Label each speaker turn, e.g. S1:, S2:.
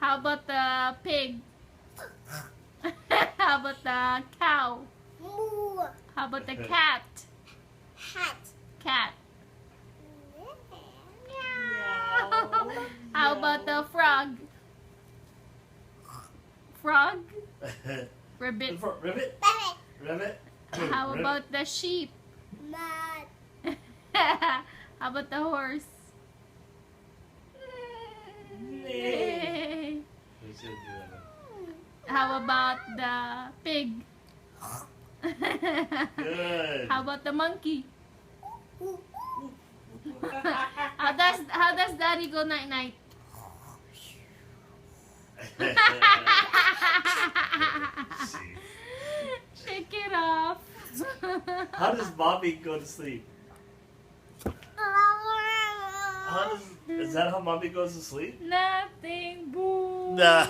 S1: How about the pig? How about the cow?
S2: Moo.
S1: How about the cat?
S2: Hat.
S1: Cat.
S3: Meow.
S1: How about the frog? Frog? Ribbit.
S3: Ribbit.
S2: Rabbit.
S3: Ribbit.
S1: How about the sheep?
S2: Mud.
S1: How about the horse?
S3: Neigh. We should do that.
S1: How about the pig?
S3: Good.
S1: How about the monkey? How does daddy go night night?
S3: See.
S1: Shake it off.
S3: How does mommy go to sleep? Is that how mommy goes to sleep?
S1: Nothing. Boo.
S3: Nah.